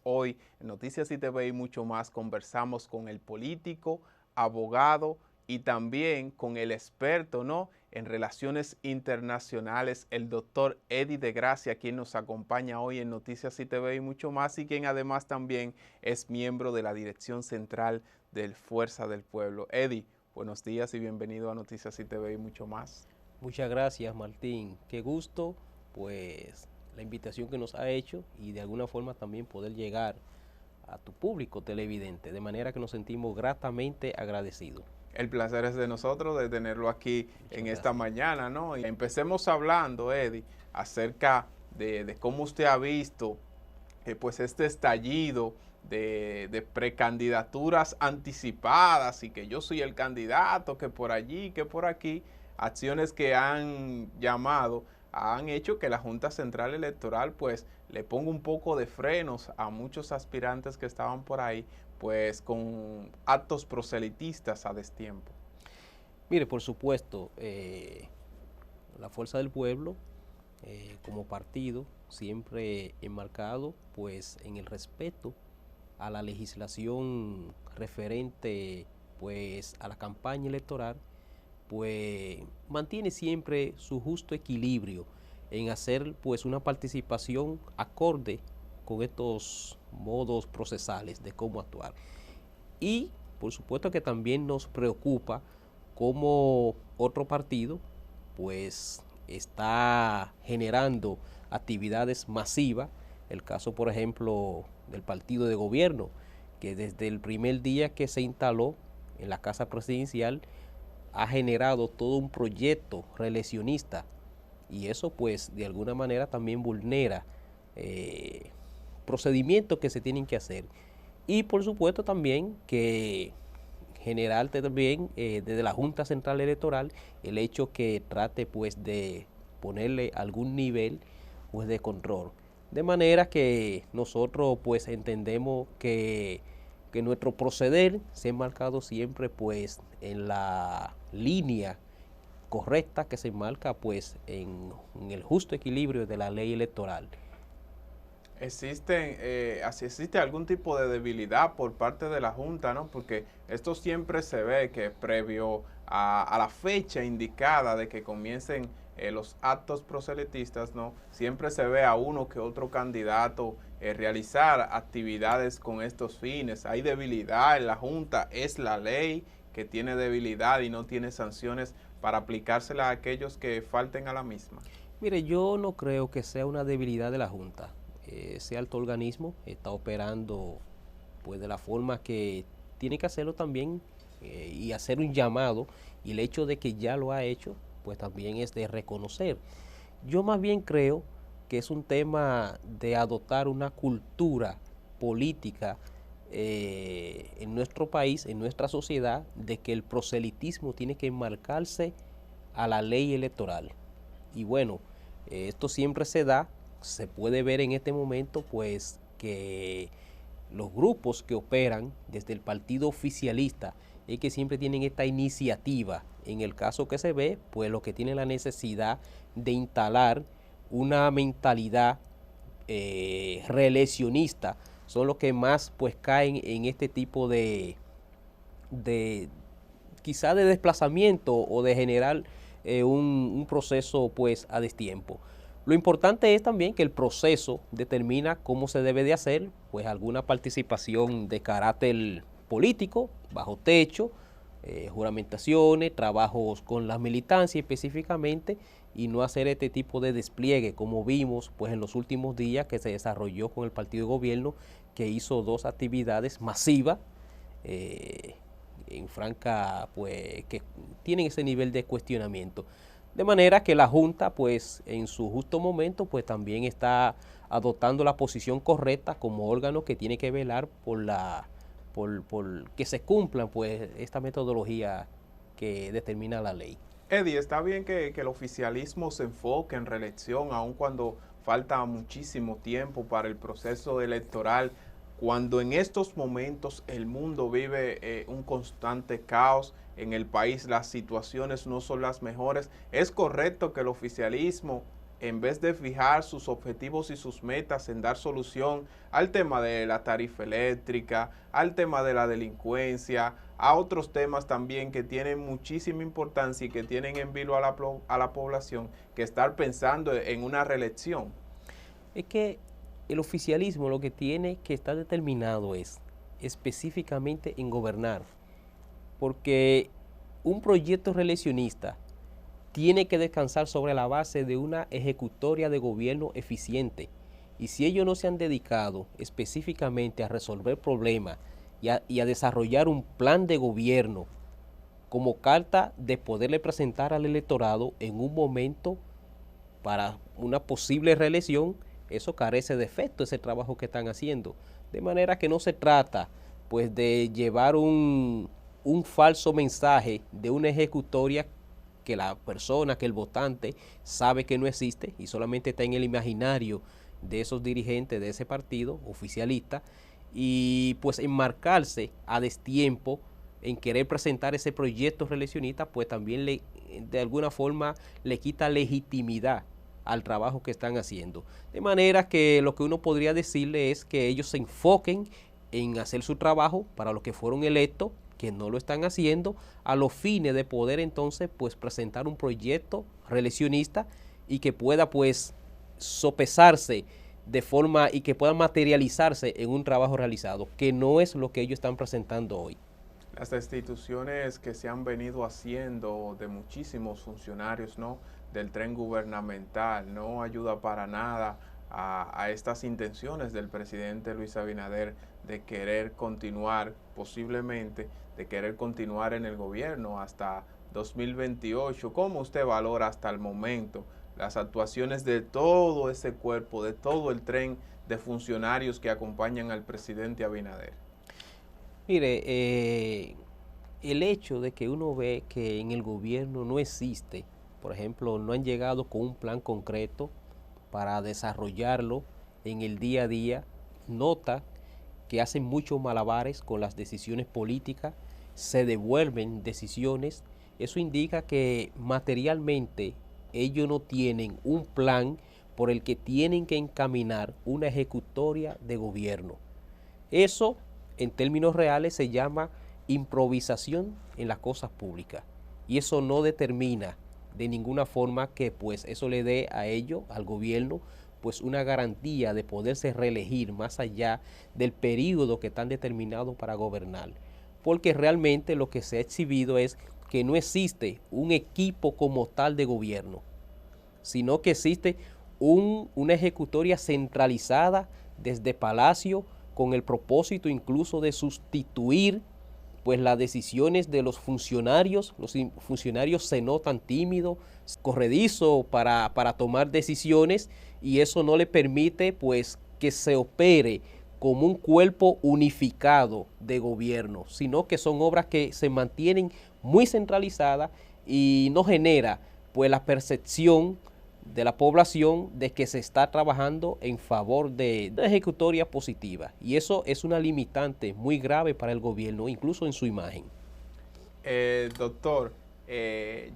hoy en Noticias ITV y mucho más conversamos con el político, abogado y también con el experto, ¿no?, en relaciones internacionales, el doctor Eddie de Gracia, quien nos acompaña hoy en Noticias ITV y mucho más, y quien además también es miembro de la Dirección Central del Fuerza del Pueblo. Eddie, buenos días y bienvenido a Noticias ITV y mucho más. Muchas gracias, Martín. Qué gusto, pues, la invitación que nos ha hecho y de alguna forma también poder llegar a tu público televidente, de manera que nos sentimos gratamente agradecidos. El placer es de nosotros de tenerlo aquí Muchas en esta gracias. mañana, ¿no? Y empecemos hablando, Eddie, acerca de cómo usted ha visto pues este estallido de precandidaturas anticipadas y que yo soy el candidato, que por allí, que por aquí, acciones que han hecho que la Junta Central Electoral pues le ponga un poco de frenos a muchos aspirantes que estaban por ahí, pues con actos proselitistas a destiempo. Mire, por supuesto, la Fuerza del Pueblo, como partido, siempre enmarcado, pues, en el respeto a la legislación referente, pues, a la campaña electoral, pues mantiene siempre su justo equilibrio en hacer, pues, una participación acorde con estos modos procesales de cómo actuar. Y por supuesto que también nos preocupa cómo otro partido pues está generando actividades masivas, el caso por ejemplo del partido de gobierno, que desde el primer día que se instaló en la casa presidencial ha generado todo un proyecto reeleccionista, y eso pues de alguna manera también vulnera procedimientos que se tienen que hacer. Y por supuesto también que generar también desde la Junta Central Electoral el hecho que trate pues de ponerle algún nivel pues de control. De manera que nosotros pues entendemos que nuestro proceder se ha marcado siempre pues en la línea correcta que se marca pues en el justo equilibrio de la ley electoral. ¿Existe algún tipo de debilidad por parte de la Junta, ¿no? Porque esto siempre se ve que previo a la fecha indicada de que comiencen los actos proselitistas, ¿no? Siempre se ve a uno que otro candidato realizar actividades con estos fines. Hay debilidad en la Junta, es la ley que tiene debilidad y no tiene sanciones para aplicársela a aquellos que falten a la misma. Mire, yo no creo que sea una debilidad de la Junta. Ese alto organismo está operando pues de la forma que tiene que hacerlo también, y hacer un llamado, y el hecho de que ya lo ha hecho pues también es de reconocer. Yo más bien creo que es un tema de adoptar una cultura política en nuestro país, en nuestra sociedad, de que el proselitismo tiene que enmarcarse a la ley electoral. Y bueno, esto siempre se puede ver en este momento pues que los grupos que operan desde el partido oficialista es que siempre tienen esta iniciativa. En el caso que se ve, pues lo que tienen la necesidad de instalar una mentalidad reeleccionista son los que más pues caen en este tipo de quizá de desplazamiento o de generar un proceso pues a destiempo. Lo importante es también que el proceso determina cómo se debe de hacer, pues alguna participación de carácter político, bajo techo, juramentaciones, trabajos con la militancia específicamente, y no hacer este tipo de despliegue como vimos pues en los últimos días que se desarrolló con el partido de gobierno, que hizo dos actividades masivas en franca, pues que tienen ese nivel de cuestionamiento. De manera que la Junta, pues en su justo momento, pues también está adoptando la posición correcta como órgano que tiene que velar por que se cumplan pues esta metodología que determina la ley. Eddie, está bien que el oficialismo se enfoque en reelección, aun cuando falta muchísimo tiempo para el proceso electoral, cuando en estos momentos el mundo vive un constante caos, en el país las situaciones no son las mejores. Es correcto que el oficialismo en vez de fijar sus objetivos y sus metas en dar solución al tema de la tarifa eléctrica, al tema de la delincuencia, a otros temas también que tienen muchísima importancia y que tienen en vilo a la población, que estar pensando en una reelección. Es que el oficialismo lo que tiene que estar determinado es específicamente en gobernar, porque un proyecto reeleccionista tiene que descansar sobre la base de una ejecutoria de gobierno eficiente. Y si ellos no se han dedicado específicamente a resolver problemas y a desarrollar un plan de gobierno como carta de poderle presentar al electorado en un momento para una posible reelección, eso carece de efecto, ese trabajo que están haciendo. De manera que no se trata pues de llevar un falso mensaje de una ejecutoria que la persona, que el votante sabe que no existe y solamente está en el imaginario de esos dirigentes de ese partido oficialista, y pues enmarcarse a destiempo en querer presentar ese proyecto reeleccionista, pues también de alguna forma le quita legitimidad al trabajo que están haciendo. De manera que lo que uno podría decirle es que ellos se enfoquen en hacer su trabajo para los que fueron electos, que no lo están haciendo, a los fines de poder entonces pues presentar un proyecto reeleccionista y que pueda pues sopesarse de forma y que pueda materializarse en un trabajo realizado, que no es lo que ellos están presentando hoy. Las destituciones que se han venido haciendo de muchísimos funcionarios, ¿no?, del tren gubernamental, no ayuda para nada a estas intenciones del presidente Luis Abinader de querer continuar, posiblemente, de querer continuar en el gobierno hasta 2028. ¿Cómo usted valora hasta el momento las actuaciones de todo ese cuerpo, de todo el tren de funcionarios que acompañan al presidente Abinader? Mire, el hecho de que uno ve que en el gobierno no existe, por ejemplo, no han llegado con un plan concreto para desarrollarlo en el día a día, nota que hacen muchos malabares con las decisiones políticas, se devuelven decisiones, eso indica que materialmente ellos no tienen un plan por el que tienen que encaminar una ejecutoria de gobierno. Eso, en términos reales, se llama improvisación en las cosas públicas. Y eso no determina de ninguna forma que pues eso le dé a ellos, al gobierno, pues una garantía de poderse reelegir más allá del periodo que están determinados para gobernar. Porque realmente lo que se ha exhibido es que no existe un equipo como tal de gobierno, sino que existe una ejecutoria centralizada desde Palacio, con el propósito incluso de sustituir pues las decisiones de los funcionarios se notan tímidos, corredizos para tomar decisiones, y eso no le permite pues que se opere como un cuerpo unificado de gobierno, sino que son obras que se mantienen muy centralizadas y no genera pues la percepción de la población de que se está trabajando en favor de una ejecutoria positiva, y eso es una limitante muy grave para el gobierno, incluso en su imagen. Doctor,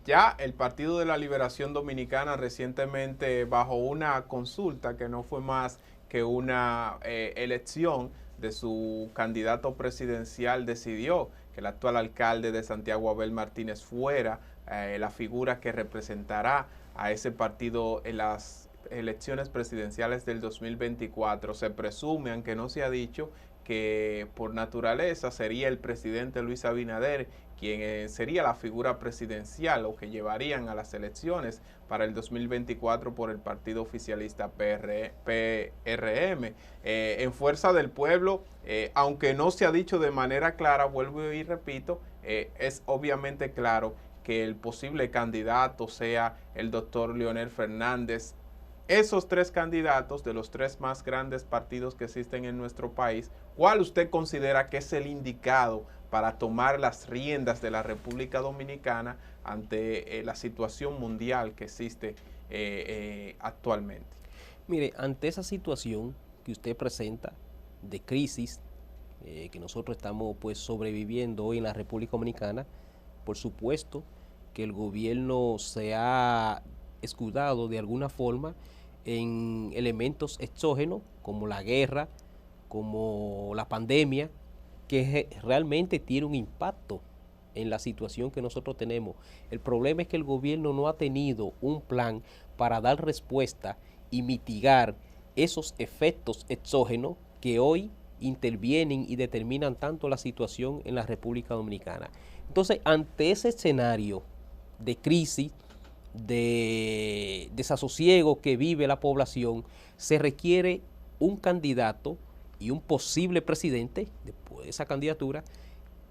ya el Partido de la Liberación Dominicana recientemente, bajo una consulta que no fue más que una elección de su candidato presidencial, decidió que el actual alcalde de Santiago, Abel Martínez, fuera la figura que representará a ese partido en las elecciones presidenciales del 2024. Se presume, aunque no se ha dicho, que por naturaleza sería el presidente Luis Abinader quien sería la figura presidencial o que llevarían a las elecciones para el 2024 por el partido oficialista PRM. En Fuerza del Pueblo, aunque no se ha dicho de manera clara, vuelvo y repito, es obviamente claro que el posible candidato sea el doctor Leonel Fernández. Esos tres candidatos de los tres más grandes partidos que existen en nuestro país, ¿cuál usted considera que es el indicado para tomar las riendas de la República Dominicana ante la situación mundial que existe actualmente? Mire, ante esa situación que usted presenta de crisis que nosotros estamos pues sobreviviendo hoy en la República Dominicana, por supuesto que el gobierno se ha escudado de alguna forma en elementos exógenos como la guerra, como la pandemia, que realmente tiene un impacto en la situación que nosotros tenemos. El problema es que el gobierno no ha tenido un plan para dar respuesta y mitigar esos efectos exógenos que hoy intervienen y determinan tanto la situación en la República Dominicana. Entonces, ante ese escenario de crisis, de desasosiego que vive la población, se requiere un candidato y un posible presidente, después de esa candidatura,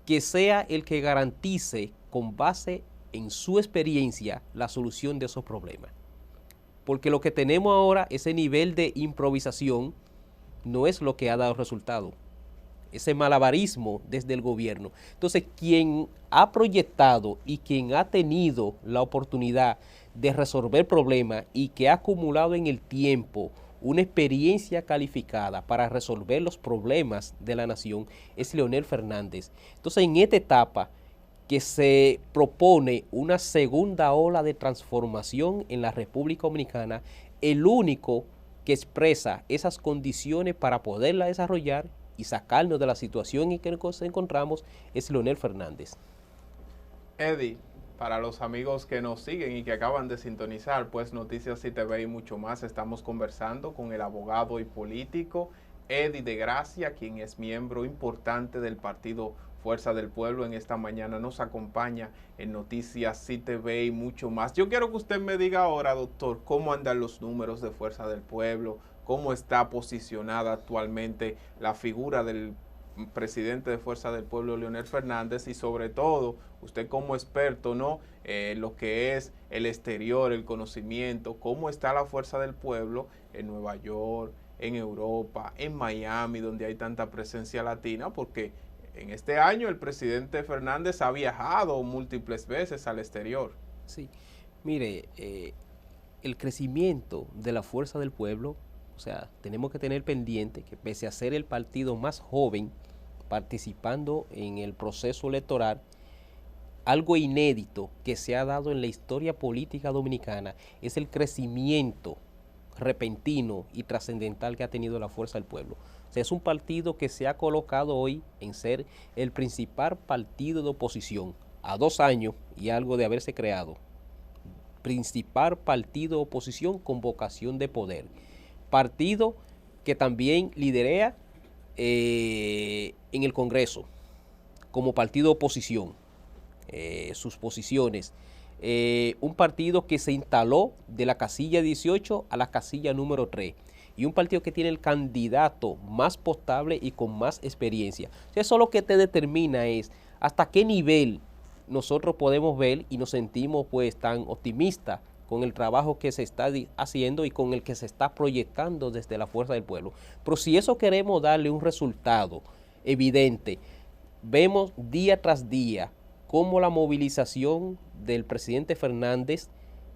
que sea el que garantice con base en su experiencia la solución de esos problemas. Porque lo que tenemos ahora, ese nivel de improvisación, no es lo que ha dado resultado. Ese malabarismo desde el gobierno. Entonces, quien ha proyectado y quien ha tenido la oportunidad de resolver problemas y que ha acumulado en el tiempo una experiencia calificada para resolver los problemas de la nación es Leonel Fernández. Entonces, en esta etapa que se propone una segunda ola de transformación en la República Dominicana, el único que expresa esas condiciones para poderla desarrollar y sacarnos de la situación en que nos encontramos es Leonel Fernández. Eddie, para los amigos que nos siguen y que acaban de sintonizar, pues Noticias CTV y mucho más, estamos conversando con el abogado y político Eddie de Gracia, quien es miembro importante del partido Fuerza del Pueblo. En esta mañana nos acompaña en Noticias CTV y mucho más. Yo quiero que usted me diga ahora, doctor, cómo andan los números de Fuerza del Pueblo, cómo está posicionada actualmente la figura del presidente de Fuerza del Pueblo, Leonel Fernández, y sobre todo, usted como experto, ¿no? Lo que es el exterior, el conocimiento, cómo está la Fuerza del Pueblo en Nueva York, en Europa, en Miami, donde hay tanta presencia latina, porque en este año el presidente Fernández ha viajado múltiples veces al exterior. Sí, mire, el crecimiento de la Fuerza del Pueblo, o sea, tenemos que tener pendiente que pese a ser el partido más joven participando en el proceso electoral, algo inédito que se ha dado en la historia política dominicana es el crecimiento repentino y trascendental que ha tenido la Fuerza del Pueblo. O sea, es un partido que se ha colocado hoy en ser el principal partido de oposición a 2 años y algo de haberse creado. Principal partido de oposición con vocación de poder. Partido que también lidera en el Congreso como partido de oposición, sus posiciones. Un partido que se instaló de la casilla 18 a la casilla número 3 y un partido que tiene el candidato más potable y con más experiencia. O sea, eso lo que te determina es hasta qué nivel nosotros podemos ver y nos sentimos pues tan optimistas con el trabajo que se está haciendo y con el que se está proyectando desde la Fuerza del Pueblo. Pero si eso queremos darle un resultado evidente, vemos día tras día cómo la movilización del presidente Fernández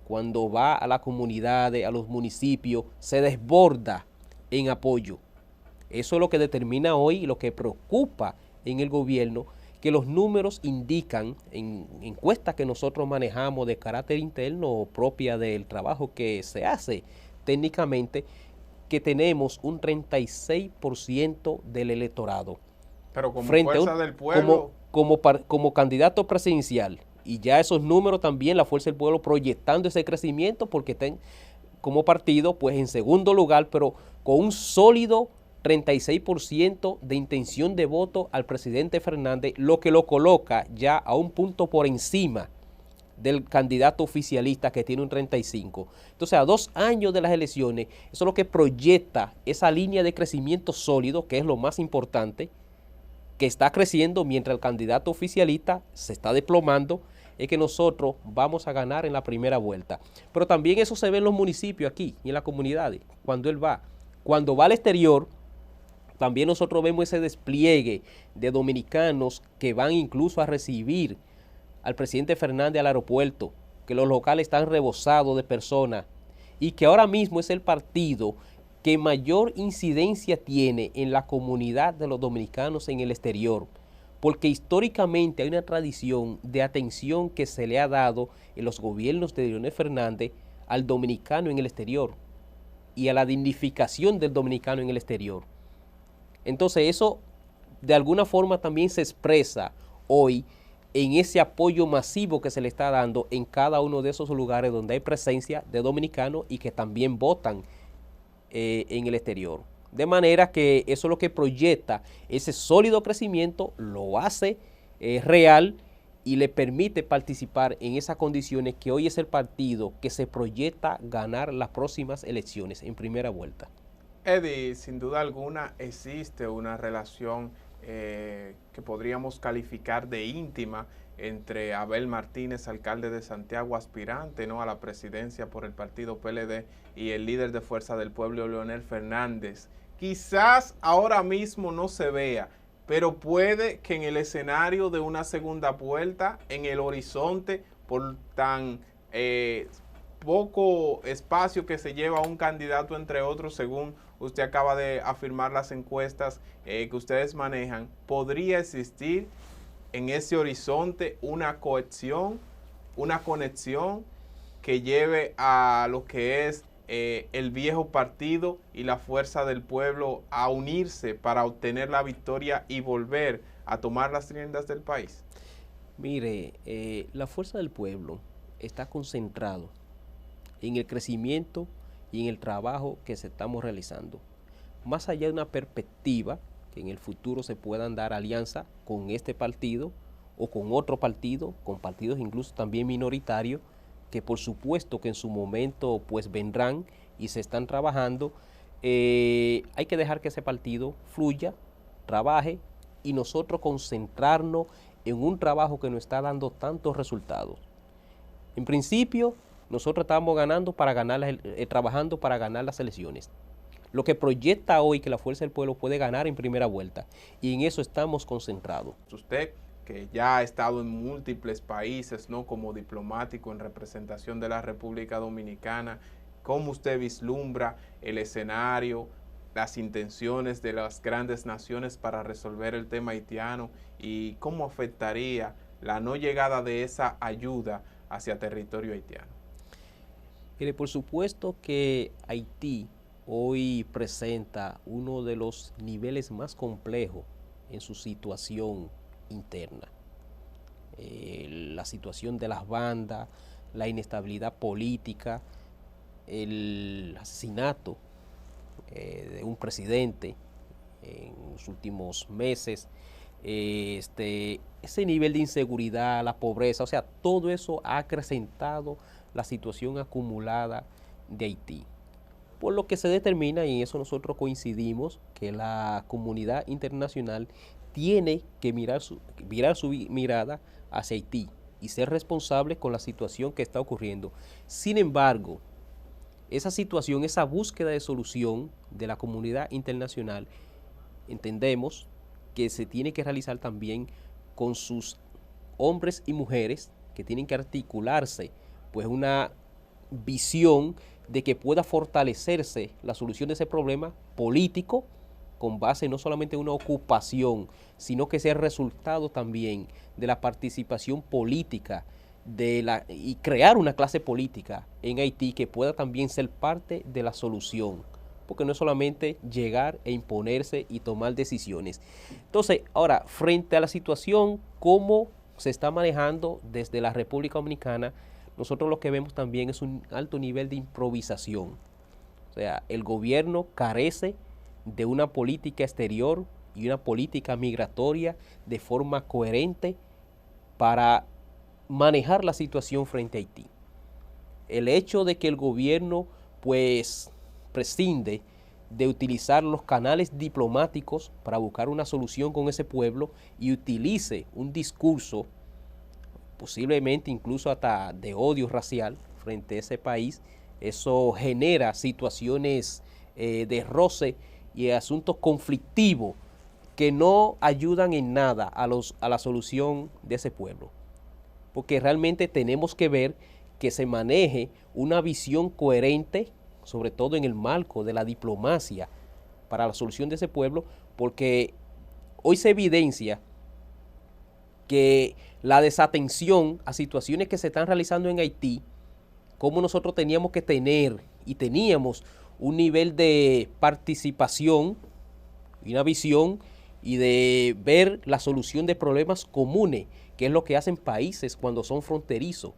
cuando va a las comunidades, a los municipios, se desborda en apoyo. Eso es lo que determina hoy y lo que preocupa en el gobierno, que los números indican en encuestas que nosotros manejamos de carácter interno propia del trabajo que se hace técnicamente, que tenemos un 36% del electorado. Pero como Fuerza del Pueblo, como candidato presidencial, y ya esos números también la Fuerza del Pueblo proyectando ese crecimiento porque estén como partido pues en segundo lugar, pero con un sólido 36% de intención de voto al presidente Fernández, lo que lo coloca ya a un punto por encima del candidato oficialista que tiene un 35%. Entonces, a 2 años de las elecciones, eso es lo que proyecta esa línea de crecimiento sólido, que es lo más importante, que está creciendo mientras el candidato oficialista se está desplomando, es que nosotros vamos a ganar en la primera vuelta. Pero también eso se ve en los municipios aquí y en las comunidades, cuando él va. Cuando va al exterior, también nosotros vemos ese despliegue de dominicanos que van incluso a recibir al presidente Fernández al aeropuerto, que los locales están rebosados de personas y que ahora mismo es el partido que mayor incidencia tiene en la comunidad de los dominicanos en el exterior, porque históricamente hay una tradición de atención que se le ha dado en los gobiernos de Leonel Fernández al dominicano en el exterior y a la dignificación del dominicano en el exterior. Entonces eso de alguna forma también se expresa hoy en ese apoyo masivo que se le está dando en cada uno de esos lugares donde hay presencia de dominicanos y que también votan en el exterior. De manera que eso es lo que proyecta ese sólido crecimiento, lo hace real y le permite participar en esas condiciones que hoy es el partido que se proyecta ganar las próximas elecciones en primera vuelta. Eddie, sin duda alguna existe una relación que podríamos calificar de íntima entre Abel Martínez, alcalde de Santiago, aspirante, ¿no?, a la presidencia por el partido PLD, y el líder de Fuerza del Pueblo, Leonel Fernández. Quizás ahora mismo no se vea, pero puede que en el escenario de una segunda vuelta, en el horizonte, por tan poco espacio que se lleva un candidato entre otros, según usted acaba de afirmar las encuestas que ustedes manejan, podría existir en ese horizonte una cohesión, una conexión que lleve a lo que es el viejo partido y la Fuerza del Pueblo a unirse para obtener la victoria y volver a tomar las riendas del país. Mire, la Fuerza del Pueblo está concentrado en el crecimiento y en el trabajo que se estamos realizando. Más allá de una perspectiva que en el futuro se puedan dar alianzas con este partido o con otro partido, con partidos incluso también minoritarios, que por supuesto que en su momento pues vendrán y se están trabajando. Hay que dejar que ese partido fluya, trabaje y nosotros concentrarnos en un trabajo que nos está dando tantos resultados. En principio, nosotros estamos trabajando para ganar las elecciones. Lo que proyecta hoy que la Fuerza del Pueblo puede ganar en primera vuelta, y en eso estamos concentrados. Usted, que ya ha estado en múltiples países, ¿no?, como diplomático en representación de la República Dominicana, ¿cómo usted vislumbra el escenario, las intenciones de las grandes naciones para resolver el tema haitiano y cómo afectaría la no llegada de esa ayuda hacia territorio haitiano? Mire, por supuesto que Haití hoy presenta uno de los niveles más complejos en su situación interna. La situación de las bandas, la inestabilidad política, el asesinato de un presidente en los últimos meses, ese nivel de inseguridad, la pobreza, o sea, todo eso ha acrecentado la situación acumulada de Haití. Por lo que se determina, y en eso nosotros coincidimos, que la comunidad internacional tiene que virar su mirada hacia Haití y ser responsable con la situación que está ocurriendo. Sin embargo, esa situación, esa búsqueda de solución de la comunidad internacional, entendemos que se tiene que realizar también con sus hombres y mujeres que tienen que articularse, pues una visión de que pueda fortalecerse la solución de ese problema político con base no solamente en una ocupación, sino que sea resultado también de la participación política y crear una clase política en Haití que pueda también ser parte de la solución, porque no es solamente llegar e imponerse y tomar decisiones. Entonces, ahora, frente a la situación, cómo se está manejando desde la República Dominicana, nosotros lo que vemos también es un alto nivel de improvisación. O sea, el gobierno carece de una política exterior y una política migratoria de forma coherente para manejar la situación frente a Haití. El hecho de que el gobierno pues prescinde de utilizar los canales diplomáticos para buscar una solución con ese pueblo y utilice un discurso posiblemente incluso hasta de odio racial frente a ese país, eso genera situaciones de roce y asuntos conflictivos que no ayudan en nada a la solución de ese pueblo. Porque realmente tenemos que ver que se maneje una visión coherente, sobre todo en el marco de la diplomacia para la solución de ese pueblo, porque hoy se evidencia que la desatención a situaciones que se están realizando en Haití cómo nosotros teníamos que tener y teníamos un nivel de participación y una visión y de ver la solución de problemas comunes, que es lo que hacen países cuando son fronterizos,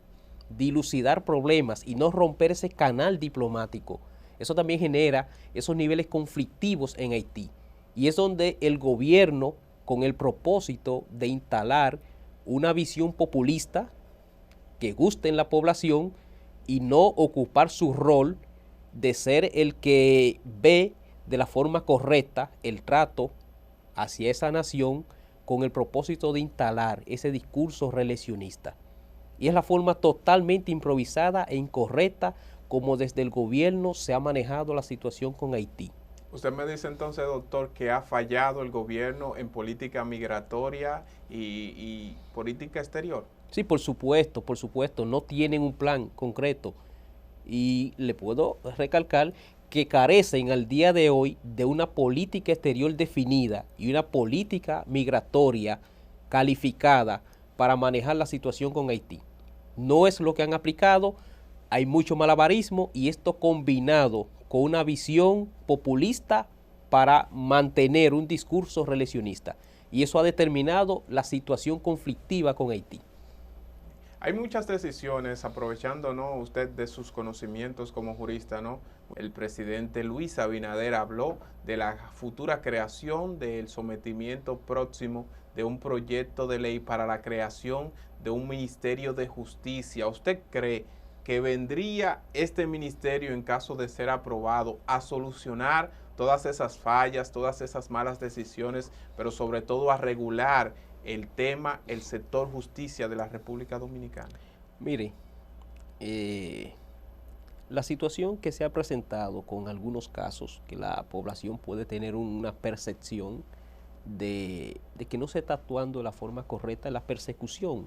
dilucidar problemas y no romper ese canal diplomático. Eso también genera esos niveles conflictivos en Haití. Y es donde el gobierno, con el propósito de instalar una visión populista que guste en la población y no ocupar su rol de ser el que ve de la forma correcta el trato hacia esa nación, con el propósito de instalar ese discurso reeleccionista. Y es la forma totalmente improvisada e incorrecta como desde el gobierno se ha manejado la situación con Haití. Usted me dice entonces, doctor, que ha fallado el gobierno en política migratoria y política exterior. Sí, por supuesto, no tienen un plan concreto. Y le puedo recalcar que carecen al día de hoy de una política exterior definida y una política migratoria calificada para manejar la situación con Haití. No es lo que han aplicado, hay mucho malabarismo y esto combinado con una visión populista para mantener un discurso reeleccionista. Y eso ha determinado la situación conflictiva con Haití. Hay muchas decisiones, aprovechando, ¿no?, usted de sus conocimientos como jurista, ¿no? El presidente Luis Abinader habló de la futura creación del sometimiento próximo de un proyecto de ley para la creación de un Ministerio de Justicia. ¿Usted cree que vendría este ministerio, en caso de ser aprobado, a solucionar todas esas fallas, todas esas malas decisiones, pero sobre todo a regular el tema, el sector justicia de la República Dominicana? Mire, la situación que se ha presentado con algunos casos que la población puede tener una percepción de que no se está actuando de la forma correcta en la persecución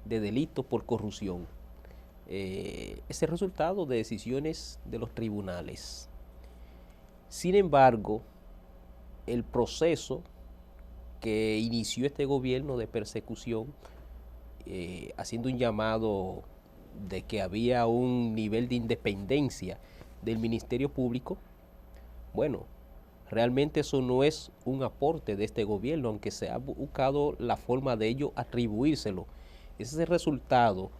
de delitos por corrupción. Es el resultado de decisiones de los tribunales. Sin embargo, el proceso que inició este gobierno de persecución, haciendo un llamado de que había un nivel de independencia del Ministerio Público, bueno, realmente eso no es un aporte de este gobierno, aunque se ha buscado la forma de ello atribuírselo. Ese es el resultado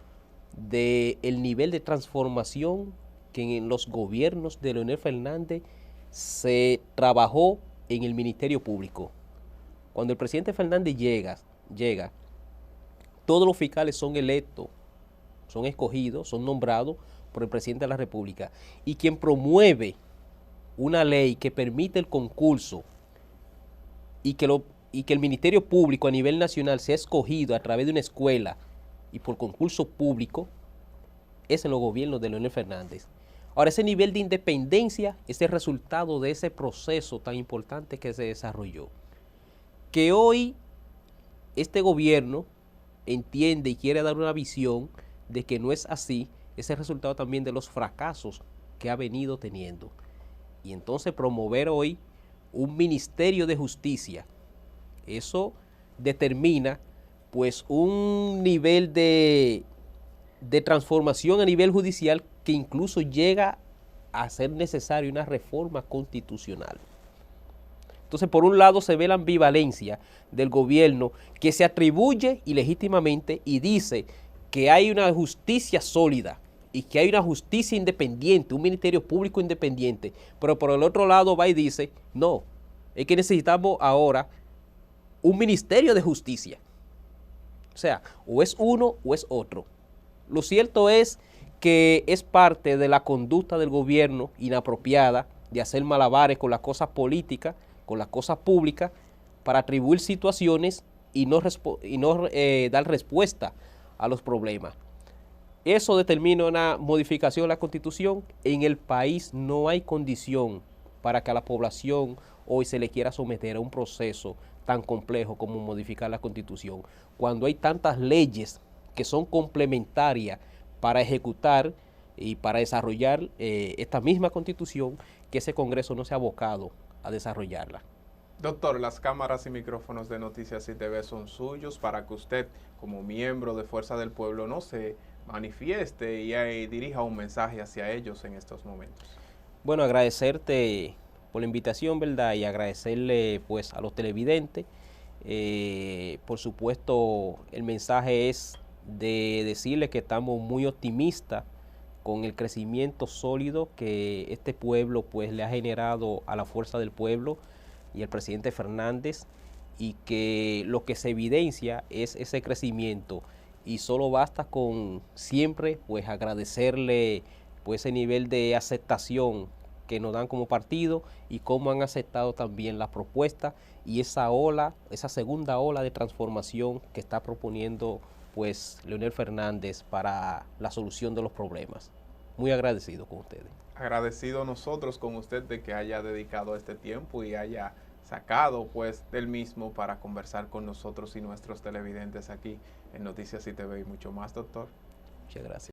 del nivel de transformación que en los gobiernos de Leonel Fernández se trabajó en el Ministerio Público. Cuando el presidente Fernández llega, todos los fiscales son electos, son escogidos, son nombrados por el presidente de la República. Y quien promueve una ley que permite el concurso y que el Ministerio Público a nivel nacional sea escogido a través de una escuela y por concurso público, es en los gobiernos de Leonel Fernández. Ahora, ese nivel de independencia es el resultado de ese proceso tan importante que se desarrolló. Que hoy este gobierno entiende y quiere dar una visión de que no es así, es el resultado también de los fracasos que ha venido teniendo. Y entonces promover hoy un Ministerio de Justicia, eso determina pues un nivel de transformación a nivel judicial que incluso llega a ser necesaria una reforma constitucional. Entonces, por un lado se ve la ambivalencia del gobierno que se atribuye ilegítimamente y dice que hay una justicia sólida y que hay una justicia independiente, un ministerio público independiente, pero por el otro lado va y dice, no, es que necesitamos ahora un ministerio de justicia. O sea, o es uno o es otro. Lo cierto es que es parte de la conducta del gobierno inapropiada de hacer malabares con las cosas políticas, con las cosas públicas, para atribuir situaciones y no dar respuesta a los problemas. Eso determina una modificación de la Constitución. En el país no hay condición para que a la población hoy se le quiera someter a un proceso tan complejo como modificar la Constitución, cuando hay tantas leyes que son complementarias para ejecutar y para desarrollar esta misma Constitución, que ese Congreso no se ha abocado a desarrollarla. Doctor, las cámaras y micrófonos de Noticias ITV son suyos para que usted, como miembro de Fuerza del Pueblo, no se manifieste y dirija un mensaje hacia ellos en estos momentos. Bueno, agradecerte por la invitación, ¿verdad? Y agradecerle pues a los televidentes. Por supuesto, el mensaje es de decirles que estamos muy optimistas con el crecimiento sólido que este pueblo pues le ha generado a la Fuerza del Pueblo y al presidente Fernández, y que lo que se evidencia es ese crecimiento, y solo basta con siempre pues agradecerle pues ese nivel de aceptación que nos dan como partido y cómo han aceptado también las propuestas y esa ola, esa segunda ola de transformación que está proponiendo pues Leonel Fernández para la solución de los problemas. Muy agradecido con ustedes. Agradecido nosotros con usted de que haya dedicado este tiempo y haya sacado pues del mismo para conversar con nosotros y nuestros televidentes aquí en Noticias ITV y mucho más, doctor. Muchas gracias.